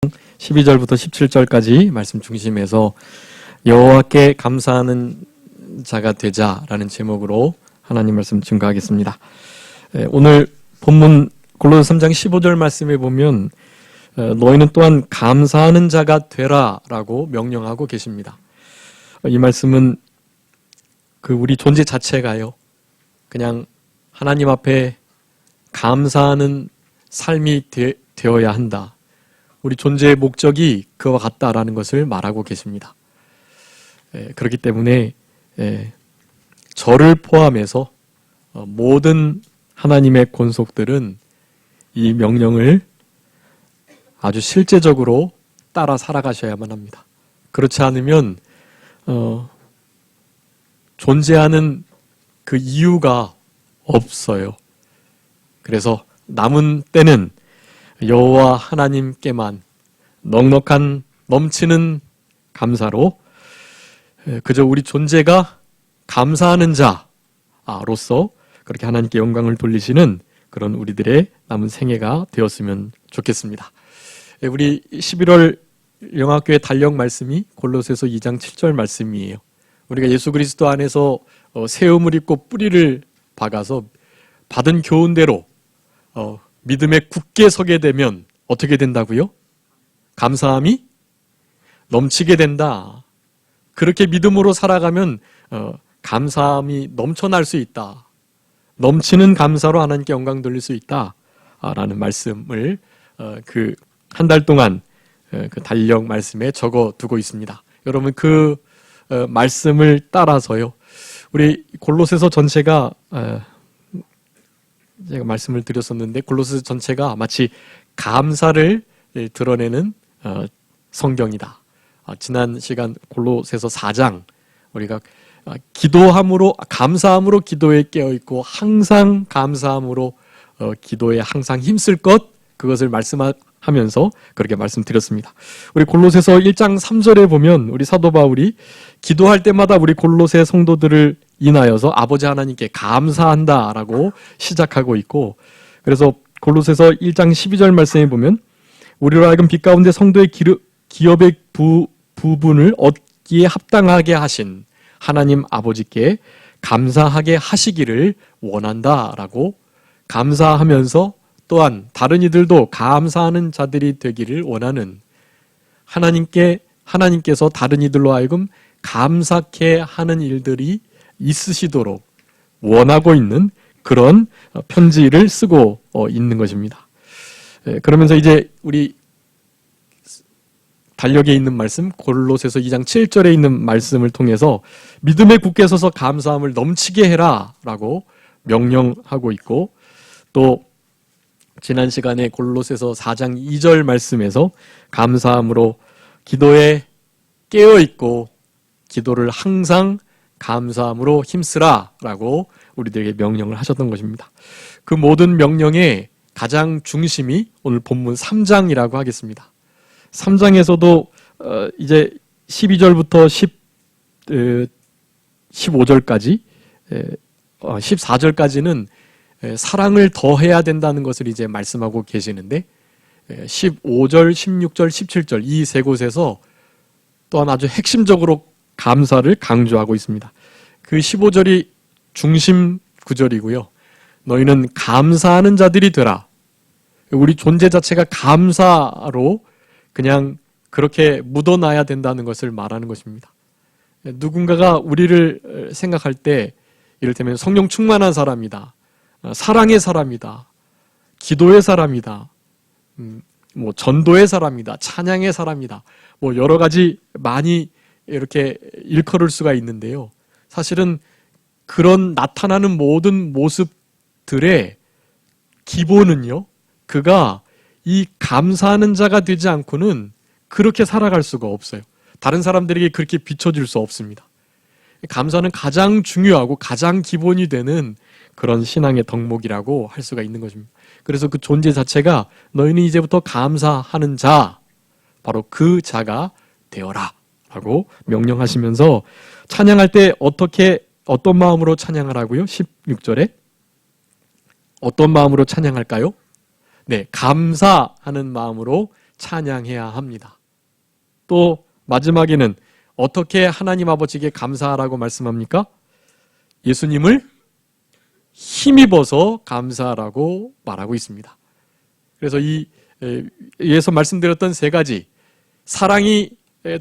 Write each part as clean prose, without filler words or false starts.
12절부터 17절까지 말씀 중심에서 여호와께 감사하는 자가 되자라는 제목으로 하나님 말씀 증거하겠습니다. 오늘 본문 골로새 3장 15절 말씀에 보면 너희는 또한 감사하는 자가 되라라고 명령하고 계십니다. 이 말씀은 우리 존재 자체가요, 그냥 하나님 앞에 감사하는 삶이 되어야 한다. 우리 존재의 목적이 그와 같다라는 것을 말하고 계십니다. 그렇기 때문에 저를 포함해서 모든 하나님의 권속들은 이 명령을 아주 실제적으로 따라 살아가셔야만 합니다. 그렇지 않으면 존재하는 그 이유가 없어요. 그래서 남은 때는 여호와 하나님께만 넉넉한 넘치는 감사로 그저 우리 존재가 감사하는 자로서 그렇게 하나님께 영광을 돌리시는 그런 우리들의 남은 생애가 되었으면 좋겠습니다. 우리 11월 영학교회 달력 말씀이 골로새서 2장 7절 말씀이에요. 우리가 예수 그리스도 안에서 세움을 입고 뿌리를 박아서 받은 교훈대로 믿음에 굳게 서게 되면 어떻게 된다고요? 감사함이 넘치게 된다. 그렇게 믿음으로 살아가면 감사함이 넘쳐날 수 있다. 넘치는 감사로 하나님께 영광 돌릴 수 있다. 라는 말씀을 한 달 동안 그 달력 말씀에 적어 두고 있습니다. 여러분 그 말씀을 따라서요, 우리 골로새서 전체가 제가 말씀을 드렸었는데 골로새 전체가 마치 감사를 드러내는 성경이다. 지난 시간 골로새서 4장 우리가 기도함으로 감사함으로 기도에 깨어있고 항상 감사함으로 기도에 항상 힘쓸 것, 그것을 말씀하면서 그렇게 말씀드렸습니다. 우리 골로새서 1장 3절에 보면 우리 사도 바울이 기도할 때마다 우리 골로새 성도들을 인하여서 아버지 하나님께 감사한다라고 시작하고 있고, 그래서 골로새서 1장 12절 말씀에 보면 우리로 하여금 빛 가운데 성도의 기업의 부분을 얻기에 합당하게 하신 하나님 아버지께 감사하게 하시기를 원한다라고, 감사하면서 또한 다른 이들도 감사하는 자들이 되기를 원하는, 하나님께서 다른 이들로 하여금 감사케 하는 일들이 있으시도록 원하고 있는 그런 편지를 쓰고 있는 것입니다. 그러면서 이제 우리 달력에 있는 말씀 골로새서 2장 7절에 있는 말씀을 통해서 믿음에 굳게 서서 감사함을 넘치게 해라 라고 명령하고 있고, 또 지난 시간에 골로새서 4장 2절 말씀에서 감사함으로 기도에 깨어있고 기도를 항상 감사함으로 힘쓰라 라고 우리들에게 명령을 하셨던 것입니다. 그 모든 명령의 가장 중심이 오늘 본문 3장이라고 하겠습니다. 3장에서도 이제 12절부터 15절까지 14절까지는 사랑을 더해야 된다는 것을 이제 말씀하고 계시는데, 15절, 16절, 17절 이 세 곳에서 또한 아주 핵심적으로 감사를 강조하고 있습니다. 그 15절이 중심 구절이고요. 너희는 감사하는 자들이 되라. 우리 존재 자체가 감사로 그냥 그렇게 묻어놔야 된다는 것을 말하는 것입니다. 누군가가 우리를 생각할 때 이를테면 성령 충만한 사람이다, 사랑의 사람이다, 기도의 사람이다, 전도의 사람이다, 찬양의 사람이다, 여러 가지 많이 이렇게 일컬을 수가 있는데요. 사실은 그런 나타나는 모든 모습들의 기본은요, 그가 이 감사하는 자가 되지 않고는 그렇게 살아갈 수가 없어요. 다른 사람들에게 그렇게 비춰질 수 없습니다. 감사는 가장 중요하고 가장 기본이 되는 그런 신앙의 덕목이라고 할 수가 있는 것입니다. 그래서 그 존재 자체가 너희는 이제부터 감사하는 자, 바로 그 자가 되어라 라고 명령하시면서 찬양할 때 어떤 마음으로 찬양하라고요? 16절에 어떤 마음으로 찬양할까요? 네, 감사하는 마음으로 찬양해야 합니다. 또 마지막에는 어떻게 하나님 아버지께 감사하라고 말씀합니까? 예수님을 힘입어서 감사하라고 말하고 있습니다. 그래서 이 위에서 말씀드렸던 세 가지, 사랑이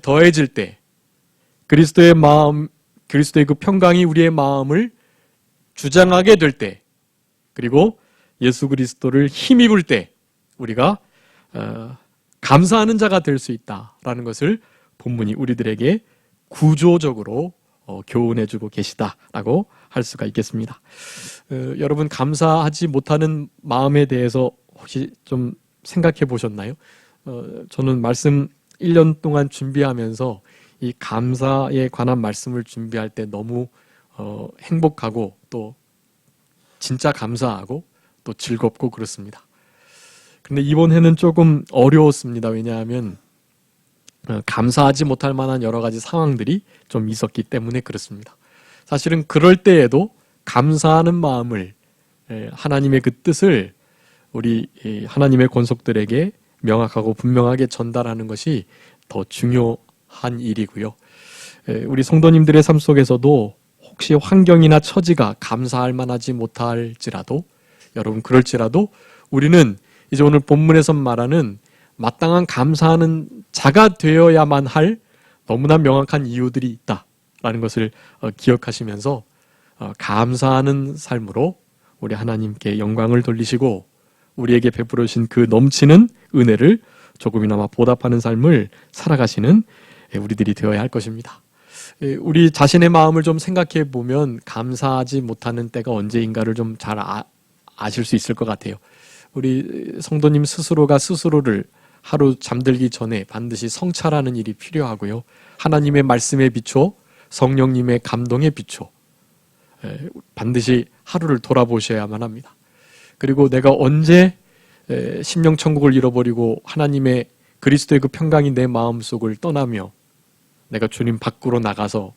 더해질 때, 그리스도의 마음, 그리스도의 그 평강이 우리의 마음을 주장하게 될 때, 그리고 예수 그리스도를 힘입을 때 우리가 감사하는 자가 될 수 있다라는 것을 본문이 우리들에게 구조적으로 교훈해주고 계시다라고 할 수가 있겠습니다. 여러분, 감사하지 못하는 마음에 대해서 혹시 좀 생각해 보셨나요? 저는 말씀 1년 동안 준비하면서 이 감사에 관한 말씀을 준비할 때 너무 행복하고 또 진짜 감사하고 또 즐겁고 그렇습니다. 근데 이번 해는 조금 어려웠습니다. 왜냐하면 감사하지 못할 만한 여러 가지 상황들이 좀 있었기 때문에 그렇습니다. 사실은 그럴 때에도 감사하는 마음을, 하나님의 그 뜻을 우리 하나님의 권속들에게 명확하고 분명하게 전달하는 것이 더 중요한 일이고요. 우리 성도님들의 삶 속에서도 혹시 환경이나 처지가 감사할 만하지 못할지라도, 여러분 그럴지라도 우리는 이제 오늘 본문에서 말하는 마땅한 감사하는 자가 되어야만 할 너무나 명확한 이유들이 있다라는 것을 기억하시면서 감사하는 삶으로 우리 하나님께 영광을 돌리시고 우리에게 베풀어 주신 그 넘치는 은혜를 조금이나마 보답하는 삶을 살아가시는 우리들이 되어야 할 것입니다. 우리 자신의 마음을 좀 생각해 보면 감사하지 못하는 때가 언제인가를 좀 잘 아실 수 있을 것 같아요. 우리 성도님 스스로가 스스로를 하루 잠들기 전에 반드시 성찰하는 일이 필요하고요. 하나님의 말씀에 비춰 성령님의 감동에 비춰 반드시 하루를 돌아보셔야만 합니다. 그리고 내가 언제 심령천국을 잃어버리고 하나님의 그리스도의 그 평강이 내 마음속을 떠나며 내가 주님 밖으로 나가서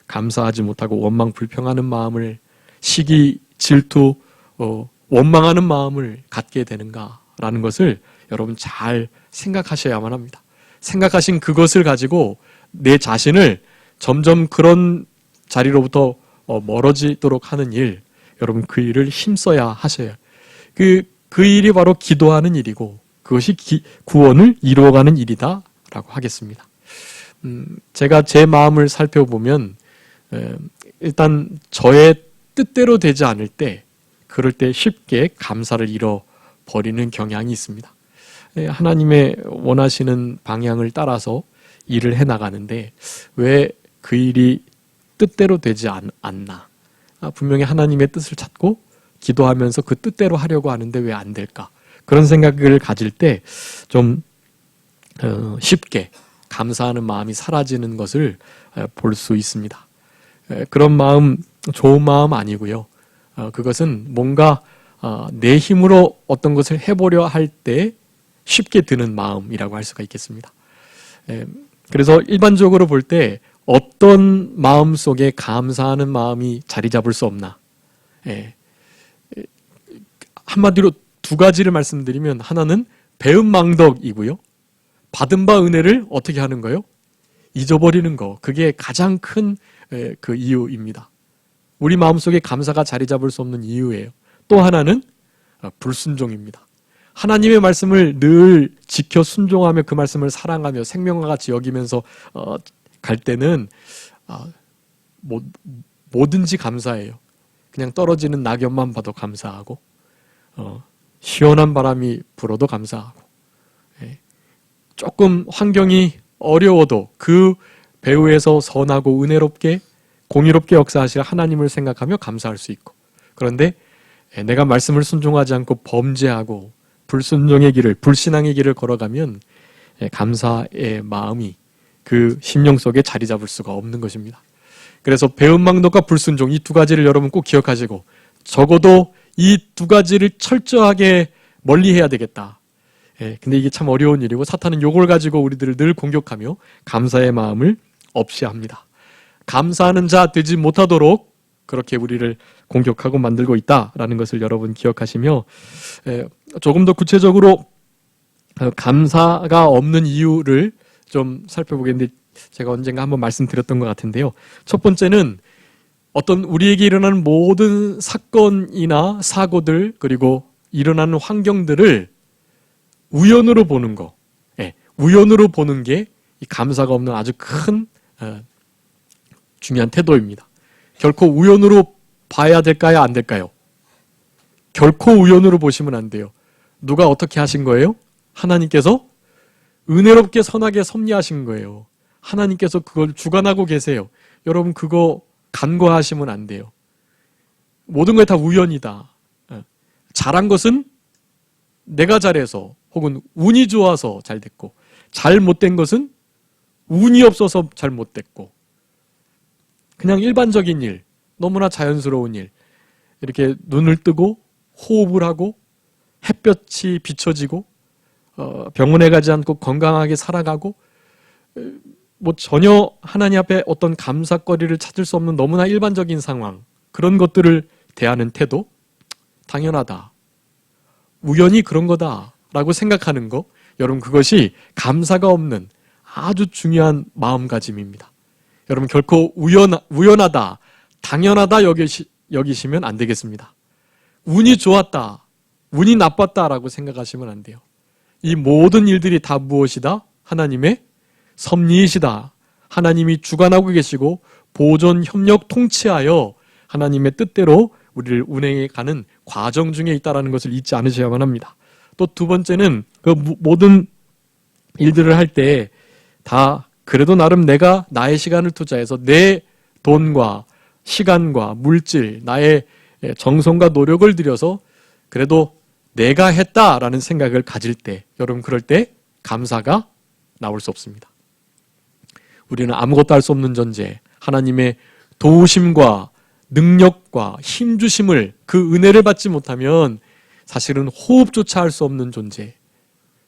감사하지 못하고 원망 불평하는 마음을, 시기, 질투, 원망하는 마음을 갖게 되는가라는 것을 여러분 잘 생각하셔야만 합니다. 생각하신 그것을 가지고 내 자신을 점점 그런 자리로부터 멀어지도록 하는 일, 여러분 그 일을 힘써야 하셔요. 그 일이 바로 기도하는 일이고 그것이 구원을 이루어가는 일이다라고 하겠습니다. 제가 제 마음을 살펴보면 일단 저의 뜻대로 되지 않을 때, 그럴 때 쉽게 감사를 잃어버리는 경향이 있습니다. 하나님의 원하시는 방향을 따라서 일을 해나가는데 왜 그 일이 뜻대로 되지 않나? 분명히 하나님의 뜻을 찾고 기도하면서 그 뜻대로 하려고 하는데 왜 안 될까? 그런 생각을 가질 때 좀 쉽게 감사하는 마음이 사라지는 것을 볼 수 있습니다. 그런 마음, 좋은 마음 아니고요. 그것은 뭔가 내 힘으로 어떤 것을 해보려 할 때 쉽게 드는 마음이라고 할 수가 있겠습니다. 그래서 일반적으로 볼 때 어떤 마음 속에 감사하는 마음이 자리 잡을 수 없나? 한마디로 두 가지를 말씀드리면, 하나는 배은망덕이고요. 받은 바 은혜를 어떻게 하는 거요? 잊어버리는 거. 그게 가장 큰 그 이유입니다. 우리 마음속에 감사가 자리 잡을 수 없는 이유예요. 또 하나는 불순종입니다. 하나님의 말씀을 늘 지켜 순종하며 그 말씀을 사랑하며 생명과 같이 여기면서 갈 때는 뭐든지 감사해요. 그냥 떨어지는 낙엽만 봐도 감사하고 시원한 바람이 불어도 감사하고, 조금 환경이 어려워도 그 배후에서 선하고 은혜롭게 공의롭게 역사하실 하나님을 생각하며 감사할 수 있고, 그런데 내가 말씀을 순종하지 않고 범죄하고 불순종의 길을, 불신앙의 길을 걸어가면 감사의 마음이 그 심령 속에 자리 잡을 수가 없는 것입니다. 그래서 배은망덕과 불순종, 이 두 가지를 여러분 꼭 기억하시고 적어도 이 두 가지를 철저하게 멀리해야 되겠다. 근데 이게 참 어려운 일이고 사탄은 이걸 가지고 우리들을 늘 공격하며 감사의 마음을 없이 합니다. 감사하는 자 되지 못하도록 그렇게 우리를 공격하고 만들고 있다라는 것을 여러분 기억하시며, 조금 더 구체적으로 감사가 없는 이유를 좀 살펴보겠는데 제가 언젠가 한번 말씀드렸던 것 같은데요. 첫 번째는 어떤 우리에게 일어나는 모든 사건이나 사고들 그리고 일어나는 환경들을 우연으로 보는 거. 예, 우연으로 보는 게 이 감사가 없는 아주 큰 중요한 태도입니다. 결코 우연으로 봐야 될까요? 안 될까요? 결코 우연으로 보시면 안 돼요. 누가 어떻게 하신 거예요? 하나님께서 은혜롭게 선하게 섭리하신 거예요. 하나님께서 그걸 주관하고 계세요. 여러분 그거 간과하시면 안 돼요. 모든 게 다 우연이다. 잘한 것은 내가 잘해서 혹은 운이 좋아서 잘 됐고 잘못된 것은 운이 없어서 잘못됐고 그냥 일반적인 일, 너무나 자연스러운 일 이렇게 눈을 뜨고 호흡을 하고 햇볕이 비춰지고 병원에 가지 않고 건강하게 살아가고 뭐 전혀 하나님 앞에 어떤 감사거리를 찾을 수 없는 너무나 일반적인 상황 그런 것들을 대하는 태도 당연하다. 우연히 그런 거다라고 생각하는 거 여러분 그것이 감사가 없는 아주 중요한 마음가짐입니다. 여러분 결코 우연하다, 당연하다 여기시면 안 되겠습니다. 운이 좋았다, 운이 나빴다라고 생각하시면 안 돼요. 이 모든 일들이 다 무엇이다? 하나님의 섭리이시다. 하나님이 주관하고 계시고 보존, 협력, 통치하여 하나님의 뜻대로 우리를 운행해 가는 과정 중에 있다는 것을 잊지 않으셔야만 합니다. 또 두 번째는 그 모든 일들을 할 때 다 그래도 나름 내가 나의 시간을 투자해서 내 돈과 시간과 물질, 나의 정성과 노력을 들여서 그래도 내가 했다라는 생각을 가질 때 여러분 그럴 때 감사가 나올 수 없습니다. 우리는 아무것도 할 수 없는 존재, 하나님의 도우심과 능력과 힘주심을 그 은혜를 받지 못하면 사실은 호흡조차 할 수 없는 존재.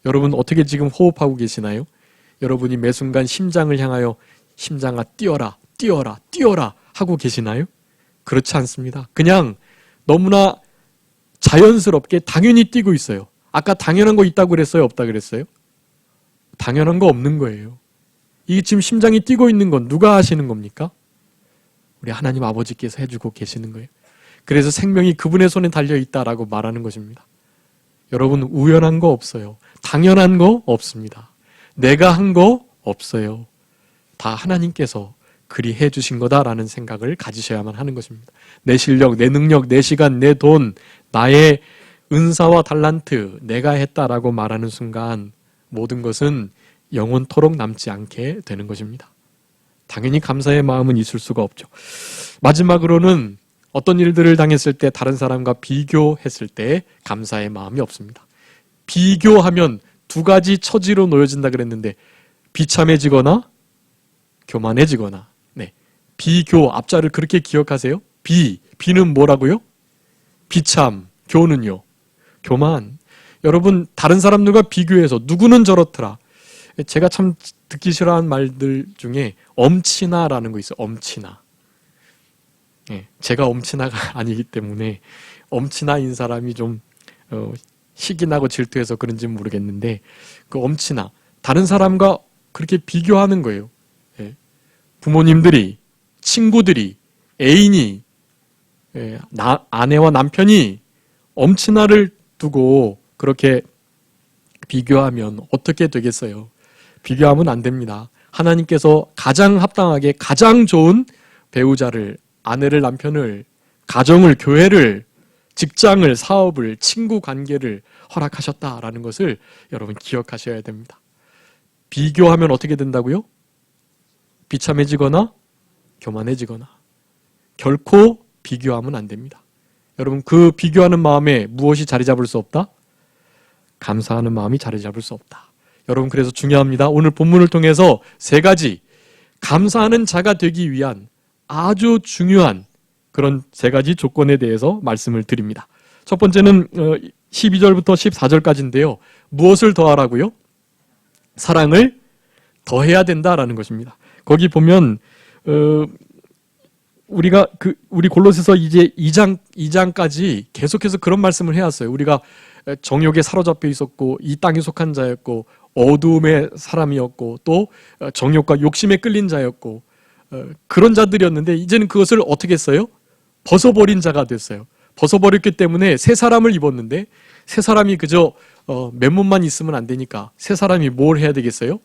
여러분 어떻게 지금 호흡하고 계시나요? 여러분이 매 순간 심장을 향하여 심장아 뛰어라 뛰어라 뛰어라 하고 계시나요? 그렇지 않습니다. 그냥 너무나 자연스럽게 당연히 뛰고 있어요. 아까 당연한 거 있다고 그랬어요? 없다고 그랬어요? 당연한 거 없는 거예요. 이게 지금 심장이 뛰고 있는 건 누가 하시는 겁니까? 우리 하나님 아버지께서 해주고 계시는 거예요. 그래서 생명이 그분의 손에 달려있다라고 말하는 것입니다. 여러분 우연한 거 없어요. 당연한 거 없습니다. 내가 한 거 없어요. 다 하나님께서 그리 해주신 거다라는 생각을 가지셔야만 하는 것입니다. 내 실력, 내 능력, 내 시간, 내 돈, 나의 은사와 달란트, 내가 했다라고 말하는 순간 모든 것은 영원토록 남지 않게 되는 것입니다. 당연히 감사의 마음은 있을 수가 없죠. 마지막으로는 어떤 일들을 당했을 때 다른 사람과 비교했을 때 감사의 마음이 없습니다. 비교하면 두 가지 처지로 놓여진다 그랬는데 비참해지거나 교만해지거나 네. 비교 앞자를 그렇게 기억하세요? 비는 뭐라고요? 비참, 교는요? 교만. 여러분 다른 사람들과 비교해서 누구는 저렇더라. 제가 참 듣기 싫어하는 말들 중에 엄친아라는 거 있어요. 엄친아. 네, 제가 엄친아가 아니기 때문에 엄친아인 사람이 좀 식이 나고 질투해서 그런지 모르겠는데 그 엄친아 다른 사람과 그렇게 비교하는 거예요. 네. 부모님들이, 친구들이, 애인이, 아내와 남편이 엄친아를 두고 그렇게 비교하면 어떻게 되겠어요? 비교하면 안 됩니다. 하나님께서 가장 합당하게 가장 좋은 배우자를, 아내를, 남편을, 가정을, 교회를, 직장을, 사업을, 친구 관계를 허락하셨다라는 것을 여러분 기억하셔야 됩니다. 비교하면 어떻게 된다고요? 비참해지거나 교만해지거나 결코 비교하면 안 됩니다. 여러분 그 비교하는 마음에 무엇이 자리 잡을 수 없다? 감사하는 마음이 자리 잡을 수 없다. 여러분 그래서 중요합니다. 오늘 본문을 통해서 세 가지 감사하는 자가 되기 위한 아주 중요한 그런 세 가지 조건에 대해서 말씀을 드립니다. 첫 번째는 12절부터 14절까지인데요. 무엇을 더하라고요? 사랑을 더해야 된다라는 것입니다. 거기 보면 우리 골로새서 이제 2장까지 계속해서 그런 말씀을 해왔어요. 우리가 정욕에 사로잡혀 있었고 이 땅에 속한 자였고 어두움의 사람이었고 또 정욕과 욕심에 끌린 자였고 그런 자들이었는데 이제는 그것을 어떻게 했어요? 벗어버린 자가 됐어요. 벗어버렸기 때문에 새 사람을 입었는데 새 사람이 그저 맨몸만 있으면 안 되니까 새 사람이 뭘 해야 되겠어요?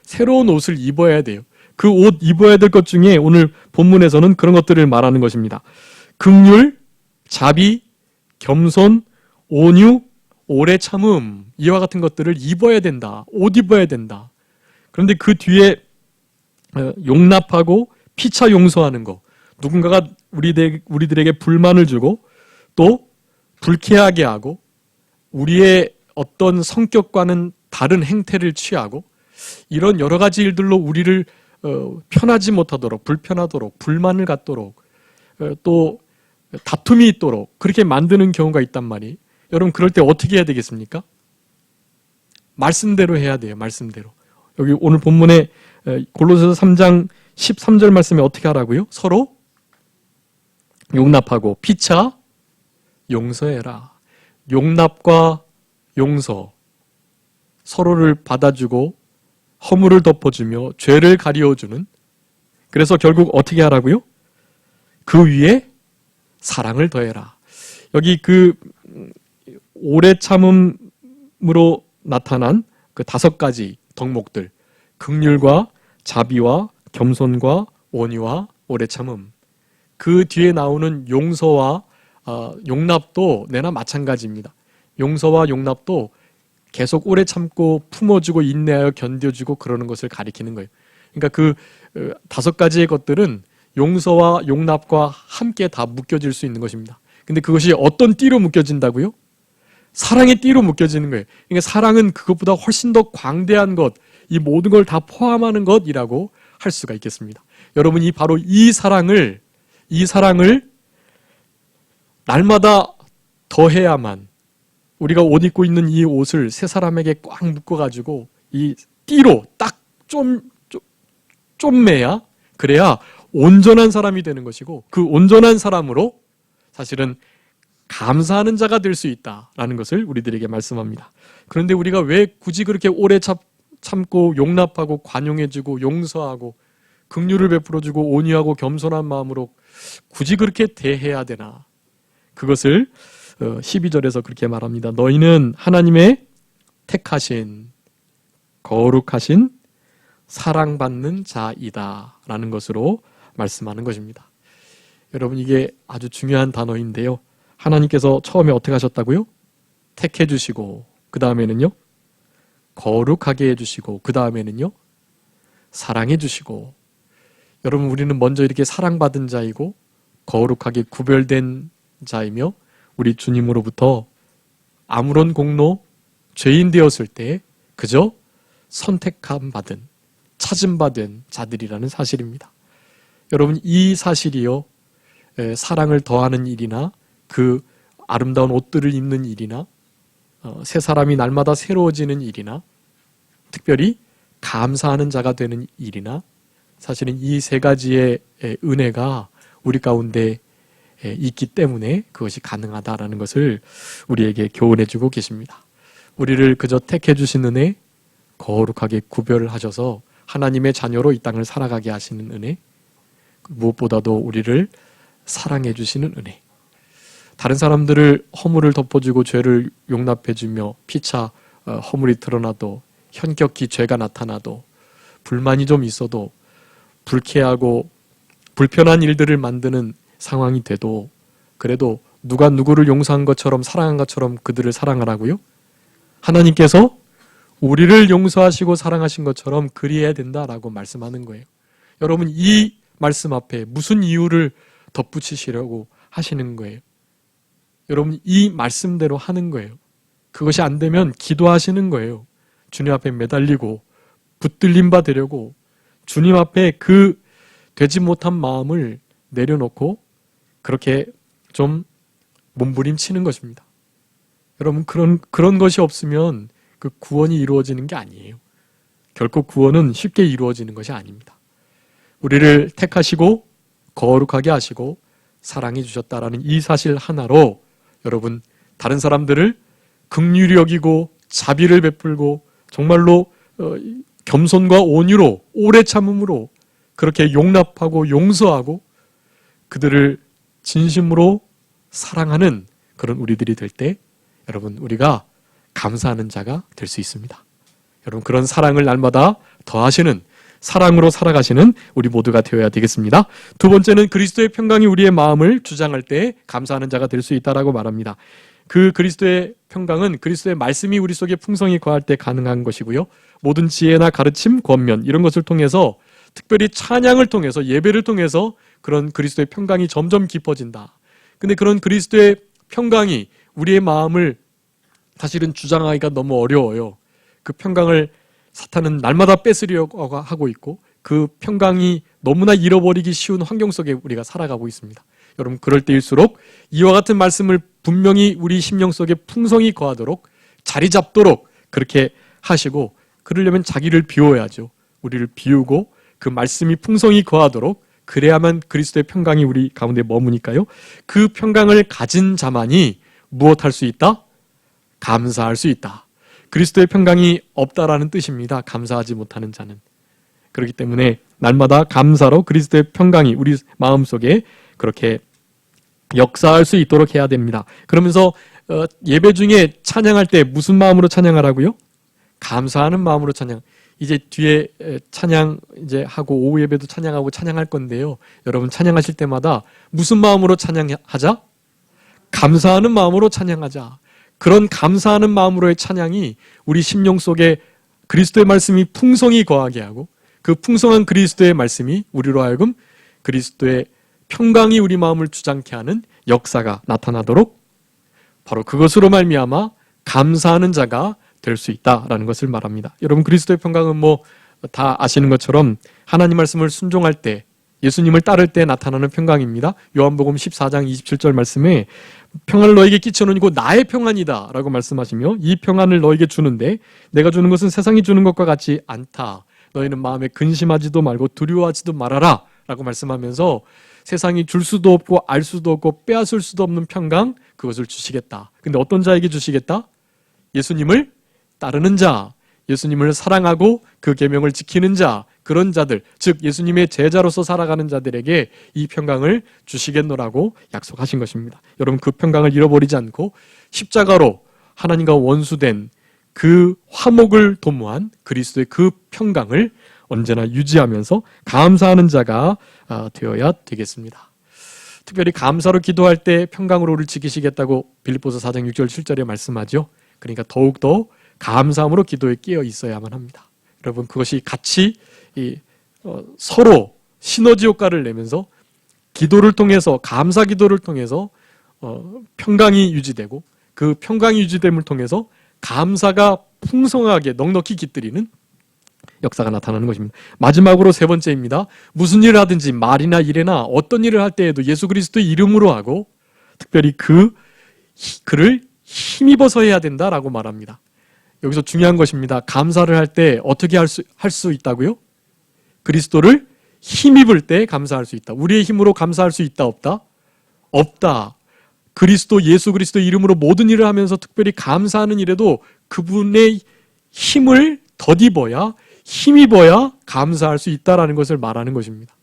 새로운 옷을 입어야 돼요. 그 옷 입어야 될 것 중에 오늘 본문에서는 그런 것들을 말하는 것입니다. 긍휼, 자비, 겸손, 온유, 오래 참음 이와 같은 것들을 입어야 된다. 옷 입어야 된다. 그런데 그 뒤에 용납하고 피차 용서하는 거. 누군가가 우리들에게 불만을 주고 또 불쾌하게 하고 우리의 어떤 성격과는 다른 행태를 취하고 이런 여러 가지 일들로 우리를 편하지 못하도록 불편하도록 불만을 갖도록 또 다툼이 있도록 그렇게 만드는 경우가 있단 말이에요. 여러분 그럴 때 어떻게 해야 되겠습니까? 말씀대로 해야 돼요. 말씀대로. 여기 오늘 본문에 골로새서 3장 13절 말씀에 어떻게 하라고요? 서로 용납하고 피차 용서해라. 용납과 용서 서로를 받아주고 허물을 덮어주며 죄를 가리워주는 그래서 결국 어떻게 하라고요? 그 위에 사랑을 더해라. 여기 그 오래 참음으로 나타난 그 5가지 덕목들 긍휼과 자비와 겸손과 온유와 오래 참음 그 뒤에 나오는 용서와 용납도 내나 마찬가지입니다. 용서와 용납도 계속 오래 참고 품어주고 인내하여 견뎌주고 그러는 것을 가리키는 거예요. 그러니까 그 5가지의 것들은 용서와 용납과 함께 다 묶여질 수 있는 것입니다. 근데 그것이 어떤 띠로 묶여진다고요? 사랑의 띠로 묶여지는 거예요. 그러니까 사랑은 그것보다 훨씬 더 광대한 것, 이 모든 걸 다 포함하는 것이라고 할 수가 있겠습니다. 여러분이 바로 이 사랑을 날마다 더해야만 우리가 옷 입고 있는 이 옷을 새 사람에게 꽉 묶어가지고 이 띠로 딱 매야 그래야 온전한 사람이 되는 것이고 그 온전한 사람으로 사실은 감사하는 자가 될 수 있다라는 것을 우리들에게 말씀합니다. 그런데 우리가 왜 굳이 그렇게 오래 참고 용납하고 관용해주고 용서하고 긍휼을 베풀어주고 온유하고 겸손한 마음으로 굳이 그렇게 대해야 되나? 그것을 12절에서 그렇게 말합니다. 너희는 하나님의 택하신 거룩하신 사랑받는 자이다 라는 것으로 말씀하는 것입니다. 여러분 이게 아주 중요한 단어인데요. 하나님께서 처음에 어떻게 하셨다고요? 택해 주시고 그 다음에는요 거룩하게 해주시고 그 다음에는요 사랑해 주시고 여러분 우리는 먼저 이렇게 사랑받은 자이고 거룩하게 구별된 자이며 우리 주님으로부터 아무런 공로 죄인 되었을 때 그저 선택함 받은 찾음 받은 자들이라는 사실입니다. 여러분 이 사실이요 사랑을 더하는 일이나 그 아름다운 옷들을 입는 일이나 새 사람이 날마다 새로워지는 일이나 특별히 감사하는 자가 되는 일이나 사실은 이 3가지의 은혜가 우리 가운데 있기 때문에 그것이 가능하다라는 것을 우리에게 교훈해 주고 계십니다. 우리를 그저 택해 주신 은혜, 거룩하게 구별을 하셔서 하나님의 자녀로 이 땅을 살아가게 하시는 은혜, 무엇보다도 우리를 사랑해 주시는 은혜, 다른 사람들을 허물을 덮어주고 죄를 용납해주며 피차 허물이 드러나도 현격히 죄가 나타나도 불만이 좀 있어도 불쾌하고 불편한 일들을 만드는 상황이 돼도 그래도 누가 누구를 용서한 것처럼 사랑한 것처럼 그들을 사랑하라고요? 하나님께서 우리를 용서하시고 사랑하신 것처럼 그리해야 된다라고 말씀하는 거예요. 여러분 이 말씀 앞에 무슨 이유를 덧붙이시려고 하시는 거예요? 여러분 이 말씀대로 하는 거예요. 그것이 안 되면 기도하시는 거예요. 주님 앞에 매달리고 붙들림 받으려고 주님 앞에 그 되지 못한 마음을 내려놓고 그렇게 좀 몸부림치는 것입니다. 여러분 그런 것이 없으면 그 구원이 이루어지는 게 아니에요. 결코 구원은 쉽게 이루어지는 것이 아닙니다. 우리를 택하시고 거룩하게 하시고 사랑해 주셨다라는 이 사실 하나로 여러분 다른 사람들을 긍휼히 여기고 자비를 베풀고 정말로 겸손과 온유로 오래 참음으로 그렇게 용납하고 용서하고 그들을 진심으로 사랑하는 그런 우리들이 될 때 여러분 우리가 감사하는 자가 될 수 있습니다. 여러분 그런 사랑을 날마다 더하시는 사랑으로 살아가시는 우리 모두가 되어야 되겠습니다. 두 번째는 그리스도의 평강이 우리의 마음을 주장할 때 감사하는 자가 될 수 있다라고 말합니다. 그 그리스도의 평강은 그리스도의 말씀이 우리 속에 풍성히 거할 때 가능한 것이고요. 모든 지혜나 가르침, 권면 이런 것을 통해서 특별히 찬양을 통해서 예배를 통해서 그런 그리스도의 평강이 점점 깊어진다. 근데 그런 그리스도의 평강이 우리의 마음을 사실은 주장하기가 너무 어려워요. 그 평강을 사탄은 날마다 뺏으려고 하고 있고 그 평강이 너무나 잃어버리기 쉬운 환경 속에 우리가 살아가고 있습니다. 여러분 그럴 때일수록 이와 같은 말씀을 분명히 우리 심령 속에 풍성히 거하도록 자리 잡도록 그렇게 하시고 그러려면 자기를 비워야죠. 우리를 비우고 그 말씀이 풍성히 거하도록 그래야만 그리스도의 평강이 우리 가운데 머무니까요. 그 평강을 가진 자만이 무엇할 수 있다? 감사할 수 있다. 그리스도의 평강이 없다라는 뜻입니다. 감사하지 못하는 자는. 그렇기 때문에 날마다 감사로 그리스도의 평강이 우리 마음속에 그렇게 역사할 수 있도록 해야 됩니다. 그러면서 예배 중에 찬양할 때 무슨 마음으로 찬양하라고요? 감사하는 마음으로 찬양. 이제 뒤에 찬양 이제 하고 오후 예배도 찬양하고 찬양할 건데요. 여러분 찬양하실 때마다 무슨 마음으로 찬양하자? 감사하는 마음으로 찬양하자. 그런 감사하는 마음으로의 찬양이 우리 심령 속에 그리스도의 말씀이 풍성히 거하게 하고 그 풍성한 그리스도의 말씀이 우리로 하여금 그리스도의 평강이 우리 마음을 주장케 하는 역사가 나타나도록 바로 그것으로 말미암아 감사하는 자가 될 수 있다라는 것을 말합니다. 여러분 그리스도의 평강은 뭐 다 아시는 것처럼 하나님 말씀을 순종할 때 예수님을 따를 때 나타나는 평강입니다. 요한복음 14장 27절 말씀에 평안을 너에게 끼쳐놓은 곧 나의 평안이다 라고 말씀하시며 이 평안을 너에게 주는데 내가 주는 것은 세상이 주는 것과 같지 않다. 너희는 마음에 근심하지도 말고 두려워하지도 말아라 라고 말씀하면서 세상이 줄 수도 없고 알 수도 없고 빼앗을 수도 없는 평강 그것을 주시겠다. 근데 어떤 자에게 주시겠다? 예수님을 따르는 자, 예수님을 사랑하고 그 계명을 지키는 자, 그런 자들, 즉 예수님의 제자로서 살아가는 자들에게 이 평강을 주시겠노라고 약속하신 것입니다. 여러분 그 평강을 잃어버리지 않고 십자가로 하나님과 원수된 그 화목을 도모한 그리스도의 그 평강을 언제나 유지하면서 감사하는 자가 되어야 되겠습니다. 특별히 감사로 기도할 때 평강으로 우리를 지키시겠다고 빌립보서 4장 6절 7절에 말씀하죠. 그러니까 더욱더 감사함으로 기도에 끼어 있어야만 합니다. 여러분 그것이 같이 서로 시너지 효과를 내면서 기도를 통해서 감사 기도를 통해서 평강이 유지되고 그 평강이 유지됨을 통해서 감사가 풍성하게 넉넉히 깃들이는 역사가 나타나는 것입니다. 마지막으로 세 번째입니다. 무슨 일을 하든지 말이나 일이나 어떤 일을 할 때에도 예수 그리스도의 이름으로 하고 특별히 그를 힘입어서 해야 된다라고 말합니다. 여기서 중요한 것입니다. 감사를 할 때 어떻게 할 수 있다고요? 그리스도를 힘입을 때 감사할 수 있다. 우리의 힘으로 감사할 수 있다 없다? 없다. 그리스도 예수 그리스도 이름으로 모든 일을 하면서 특별히 감사하는 일에도 그분의 힘을 덧입어야 힘입어야 감사할 수 있다라는 것을 말하는 것입니다.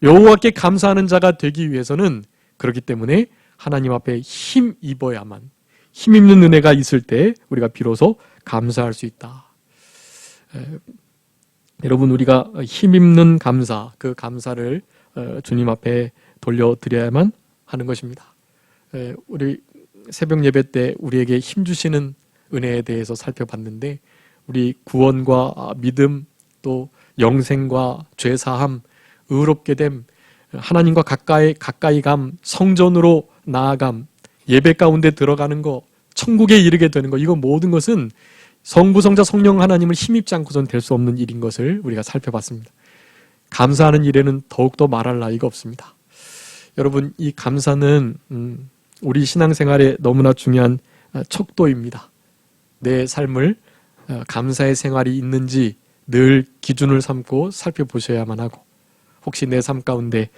여호와께 감사하는 자가 되기 위해서는 그렇기 때문에 하나님 앞에 힘입어야만 힘입는 은혜가 있을 때 우리가 비로소 감사할 수 있다. 여러분 우리가 힘입는 감사, 그 감사를 주님 앞에 돌려드려야만 하는 것입니다. 우리 새벽 예배 때 우리에게 힘주시는 은혜에 대해서 살펴봤는데 우리 구원과 믿음 또 영생과 죄사함, 의롭게 됨, 하나님과 가까이 감, 성전으로 나아감, 예배 가운데 들어가는 거, 천국에 이르게 되는 거, 이거 모든 것은 성부, 성자, 성령 하나님을 힘입지 않고선 될 수 없는 일인 것을 우리가 살펴봤습니다. 감사하는 일에는 더욱더 말할 나위가 없습니다. 여러분 이 감사는 우리 신앙생활에 너무나 중요한 척도입니다. 내 삶을 감사의 생활이 있는지 늘 기준을 삼고 살펴보셔야만 하고 혹시 내 삶 가운데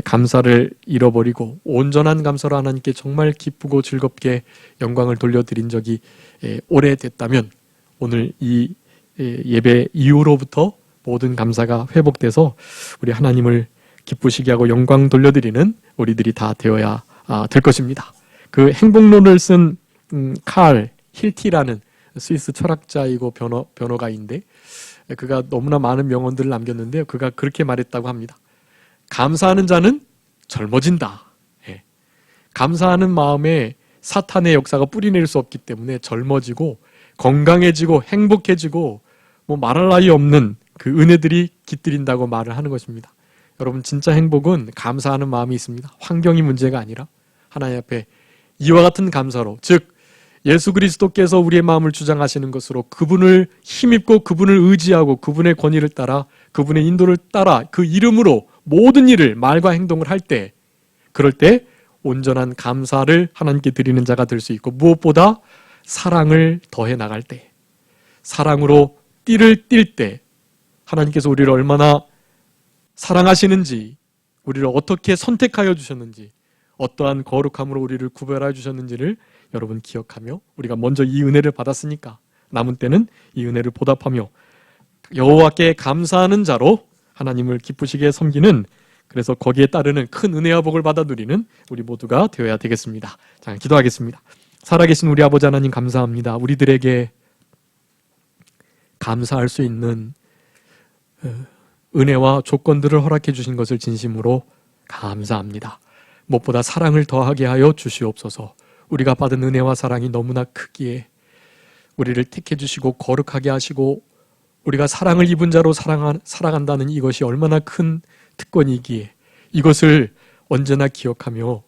감사를 잃어버리고 온전한 감사로 하나님께 정말 기쁘고 즐겁게 영광을 돌려드린 적이 오래됐다면 오늘 이 예배 이후로부터 모든 감사가 회복돼서 우리 하나님을 기쁘시게 하고 영광 돌려드리는 우리들이 다 되어야 될 것입니다. 그 행복론을 쓴 칼 힐티라는 스위스 철학자이고 변호가인데 그가 너무나 많은 명언들을 남겼는데요. 그가 그렇게 말했다고 합니다. 감사하는 자는 젊어진다. 감사하는 마음에 사탄의 역사가 뿌리내릴 수 없기 때문에 젊어지고 건강해지고 행복해지고 뭐 말할 나위 없는 그 은혜들이 깃들인다고 말을 하는 것입니다. 여러분 진짜 행복은 감사하는 마음이 있습니다. 환경이 문제가 아니라 하나님 앞에 이와 같은 감사로, 즉 예수 그리스도께서 우리의 마음을 주장하시는 것으로 그분을 힘입고 그분을 의지하고 그분의 권위를 따라 그분의 인도를 따라 그 이름으로 모든 일을 말과 행동을 할 때, 그럴 때 온전한 감사를 하나님께 드리는 자가 될 수 있고, 무엇보다 사랑을 더해 나갈 때, 사랑으로 띠를 띨 때 하나님께서 우리를 얼마나 사랑하시는지, 우리를 어떻게 선택하여 주셨는지, 어떠한 거룩함으로 우리를 구별하여 주셨는지를 여러분 기억하며, 우리가 먼저 이 은혜를 받았으니까 남은 때는 이 은혜를 보답하며 여호와께 감사하는 자로 하나님을 기쁘시게 섬기는, 그래서 거기에 따르는 큰 은혜와 복을 받아 누리는 우리 모두가 되어야 되겠습니다. 자, 기도하겠습니다. 살아계신 우리 아버지 하나님 감사합니다. 우리들에게 감사할 수 있는 은혜와 조건들을 허락해 주신 것을 진심으로 감사합니다. 무엇보다 사랑을 더하게 하여 주시옵소서. 우리가 받은 은혜와 사랑이 너무나 크기에 우리를 택해 주시고 거룩하게 하시고 우리가 사랑을 입은 자로 살아간다는 이것이 얼마나 큰 특권이기에 이것을 언제나 기억하며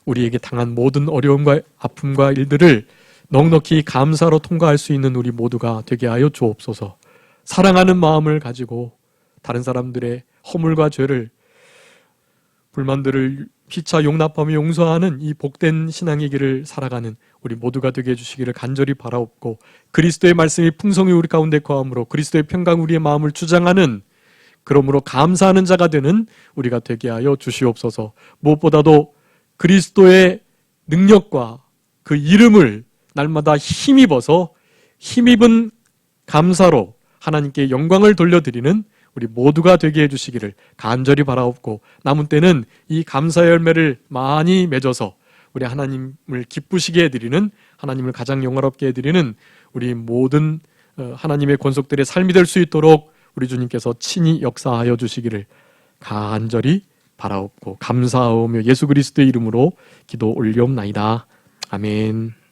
우리에게 당한 모든 어려움과 아픔과 일들을 넉넉히 감사로 통과할 수 있는 우리 모두가 되게 하여 주옵소서. 사랑하는 마음을 가지고 다른 사람들의 허물과 죄를, 불만들을 피차 용납하며 용서하는 이 복된 신앙의 길을 살아가는 우리 모두가 되게 해주시기를 간절히 바라옵고, 그리스도의 말씀이 풍성히 우리 가운데 거함으로 그리스도의 평강 우리의 마음을 주장하는, 그러므로 감사하는 자가 되는 우리가 되게 하여 주시옵소서. 무엇보다도 그리스도의 능력과 그 이름을 날마다 힘입어서 힘입은 감사로 하나님께 영광을 돌려드리는 우리 모두가 되게 해주시기를 간절히 바라옵고, 남은 때는 이 감사의 열매를 많이 맺어서 우리 하나님을 기쁘시게 해드리는, 하나님을 가장 영화롭게 해드리는 우리 모든 하나님의 권속들의 삶이 될 수 있도록 우리 주님께서 친히 역사하여 주시기를 간절히 바라옵고 감사하오며 예수 그리스도의 이름으로 기도 올리옵나이다. 아멘.